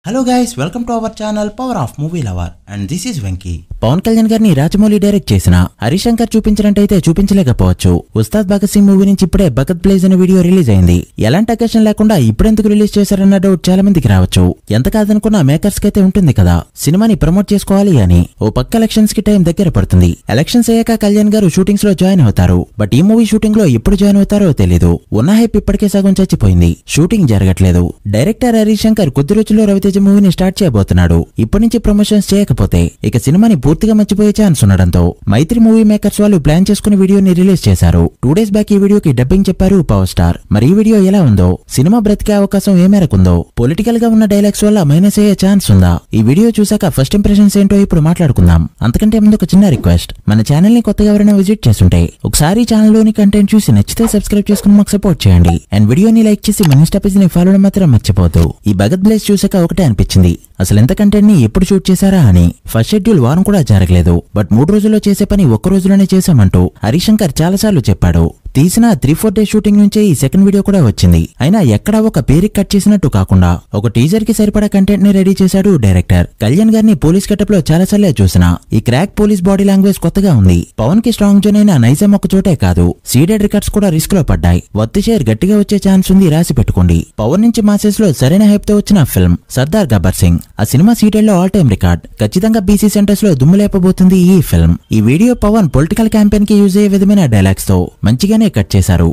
Hello guys, welcome to our channel power of movie lover and this is Venky. Pawan Kalyan గారిని Rajamouli direct చేసిన హరీష్ శంకర్ చూపించినట్టయితే చూపించలేకపోవచ్చు. Ustaad Bhagat Singh movie నుంచి ఇప్పుడే భగత్ ప్లేజ్ అనే వీడియో రిలీజ్ అయింది. ఎలాంటి అకేషన్ లేకుండా ఇప్పుడెందుకు రిలీజ్ చేశారన్న డౌట్ చాలా మందికి రావచ్చు. ఎంత కాదనుకున్నా మేకర్స్ కైతే ఉంటుంది కదా సినిమాని ప్రమోట్ చేసుకోవాలి అని. ఓ పక్క ఎలక్షన్స్ కి టైం దగ్గర పడుతుంది. ఎలక్షన్స్ అయ్యాక కళ్యాణ్ గారు షూటింగ్స్ లో జాయిన్ అవుతారు. బట్ ఈ మూవీ షూటింగ్ లో ఎప్పుడు జాయిన్ అవుతారో తెలీదు. ఉన్న హైప్ ఇప్పటికే సగం చచ్చిపోయింది. షూటింగ్ జరగట్లేదు. డైరెక్టర్ హరీష్ శంకర్ కొద్ది రోజుల్లో రవితేజ మూవీని స్టార్ట్ చేయబోతున్నాడు. ఇప్పటి నుంచి ప్రమోషన్స్ చేయకపోతే ఇక సినిమాని పూర్తిగా మర్చిపోయే ఛాన్స్ ఉండడంతో మైత్రి మూవీ మేకర్స్ వాళ్ళు ప్లాన్ చేసుకుని వీడియోని రిలీజ్ చేశారు. 2 days బ్యాక్ ఈ వీడియోకి డబ్బింగ్ చెప్పారు పవర్ స్టార్. మరి ఈ వీడియో ఎలా ఉందో, సినిమా బ్రతికే అవకాశం ఏ మేరకుందో, పొలిటికల్ గా ఉన్న డైలాగ్స్ వల్ల మైనస్ అయ్యే ఛాన్స్ ఉందా, ఈ వీడియో చూసాక ఫస్ట్ ఇంప్రెషన్స్ ఏంటో ఇప్పుడు మాట్లాడుకుందాం. అంతకంటే ముందు ఒక చిన్న రిక్వెస్ట్, మన ఛానల్ ని కొత్తగా ఎవరైనా విజిట్ చేస్తుంటే ఒకసారి ఛానల్ లోని కంటెంట్ చూసి నచ్చితే సబ్స్క్రైబ్ చేసుకుని మాకు సపోర్ట్ చేయండి. అండ్ వీడియోని లైక్ చేసి మన ఇన్స్టా పేజ్ ని ఫాలో మాత్రం మర్చిపోవద్దు. ఈ భగత్ బ్లేజ్ చూసాక ఒకటే అనిపించింది, అసలు ఎంత కంటెంట్ ని ఎప్పుడు షూట్ చేశారా అని. ఫస్ట్ షెడ్యూల్ వారం కూడా జరగలేదు. బట్ 3 రోజుల్లో చేసే పని ఒక్క రోజులోనే చేశామంటూ హరీష్ శంకర్ చాలాసార్లు చెప్పాడు. తీసిన 3-4 days షూటింగ్ నుంచే ఈ సెకండ్ వీడియో కూడా వచ్చింది. అయినా ఎక్కడా ఒక పేరుకి కట్ చేసినట్టు కాకుండా ఒక టీజర్ కి సరిపడా కంటెంట్ ని రెడీ చేశాడు డైరెక్టర్. కళ్యాణ్ గారిని పోలీస్ గెటప్ లో చాలాసార్లే చూసినా ఈ క్రాక్ పోలీస్ బాడీ లాంగ్వేజ్ కొత్తగా ఉంది. పవన్ కి స్ట్రాంగ్ జోన్ అయిన నైజాం ఒక చోటే కాదు, సీడెడ్ రికార్డ్స్ కూడా రిస్క్ లో పడ్డాయి. వత్తి షేర్ గట్టిగా వచ్చే ఛాన్స్ ఉంది, రాసి పెట్టుకోండి. పవన్ నుంచి మాసెస్ లో సరైన హైప్ తో వచ్చిన ఫిల్మ్ సర్దార్ గబ్బర్ సింగ్. ఆ సినిమా సీడెడ్ లో ఆల్ టైమ్ రికార్డ్. ఖచ్చితంగా బీసీ సెంటర్స్ లో దుమ్ము లేపబోతుంది ఈ ఫిల్మ్. ఈ వీడియో పవన్ పొలిటికల్ క్యాంపెయిన్ కి యూజ్ అయ్యే విధమైన డైలాగ్స్ తో మంచిగానే కట్ చేశారు.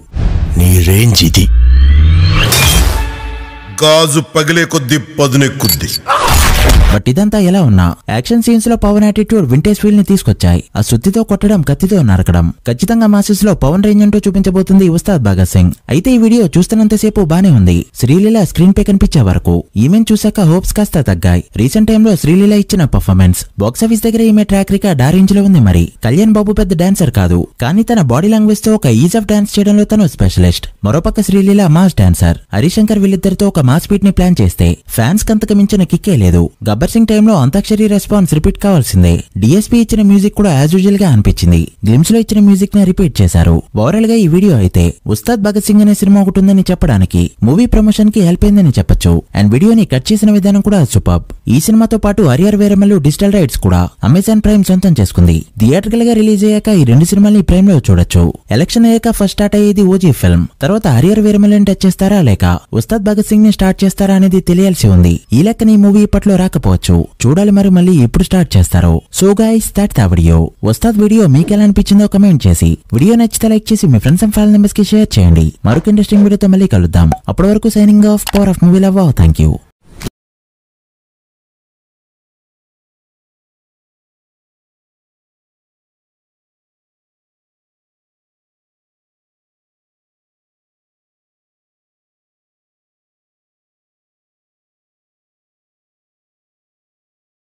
నీ రేంజ్ ఇది. గాజు పగిలే కొద్ది పదునెక్కుద్ది. బట్ ఇదంతా ఎలా ఉన్నా యాక్షన్ సీన్స్ లో పవన్ యాటిట్యూడ్ వింటేజ్ ఫీల్ ని తీసుకొచ్చాయి. ఆ సుత్తితో కొట్టడం, కత్తితో నరకడం, ఖచ్చితంగా మాసెస్ లో పవన్ రేంజ్ అంటూ చూపించబోతుంది ఉస్తాద్ భగత్ సింగ్. అయితే ఈ వీడియో చూస్తున్నంతసేపు బానే ఉంది, శ్రీలీల స్క్రీన్ పే కనిపించే వరకు. ఈమెను చూశాక హోప్స్ కాస్త తగ్గాయి. రీసెంట్ టైమ్ లో శ్రీలీల ఇచ్చిన పర్ఫార్మెన్స్ బాక్సాఫీస్ దగ్గర ఈమె ట్రాక్ రికార్డ్ ఆ రేంజ్ లో ఉంది. మరి కళ్యాణ్ బాబు పెద్ద డాన్సర్ కాదు, కానీ తన బాడీ లాంగ్వేజ్ తో ఒక ఈజ్ ఆఫ్ డాన్స్ చేయడంలో తను స్పెషలిస్ట్. మరోపక్క శ్రీలీల మాస్ డాన్సర్. హరీష్ శంకర్ వీళ్ళిద్దరితో ఒక మాస్ బీట్ ని ప్లాన్ చేస్తే ఫ్యాన్స్ కంతకు మించిన కిక్కే లేదు. గబ్బర్ సింగ్ టైమ్ లో అంతాక్షరి రెస్పాన్స్ రిపీట్ కావాల్సిందే. డిఎస్పీ ఇచ్చిన మ్యూజిక్ కూడా యాజ్ యూజువల్ గా అనిపించింది. గ్లిమ్స్ లో ఇచ్చిన మ్యూజిక్ ని రిపీట్ చేశారు. ఓవరాల్ గా ఈ వీడియో అయితే ఉస్తాద్ భగత్ సింగ్ అనే సినిమా ఒకటి ఉందని చెప్పడానికి, మూవీ ప్రమోషన్ కి హెల్ప్ అయిందని చెప్పొచ్చు. అండ్ వీడియోని కట్ చేసిన విధానం కూడా సూపర్బ్. ఈ సినిమాతో పాటు హరియర్ వేరమల్లు డిజిటల్ రైట్స్ కూడా అమెజాన్ ప్రైమ్ సొంతం చేసుకుంది. థియేట్రికల్ గా రిలీజ్ అయ్యాక ఈ 2 సినిమాల్ని ప్రైమ్ లో చూడొచ్చు. ఎలక్షన్ అయ్యాక ఫస్ట్ స్టార్ట్ అయ్యేది ఓజీ ఫిల్మ్. తర్వాత హరియర్ వేరమల్లుని టచ్ చేస్తారా లేక ఉస్తాద్ భగత్ సింగ్ ని స్టార్ట్ చేస్తారా అనేది తెలియాల్సి ఉంది. ఈ లెక్కన ఈ మూవీ ఇప్పట్లో రాకపోవచ్చు, చూడాలి మరి మళ్ళీ ఎప్పుడు స్టార్ట్ చేస్తారో. So guys, that's the video. Ustaad video మీకు ఎలా అనిపించిందో కమెంట్ చేసి, వీడియో నచ్చితే లైక్ చేసి మీ ఫ్రెండ్స్ అండ్ ఫ్యామిలీ మెంబర్స్ కి షేర్ చేయండి. మరొక ఇంట్రెస్టింగ్ వీడియోతో మళ్ళీ కలుద్దాం. అప్పటి వరకు signing off, power of movie lover. Thank you.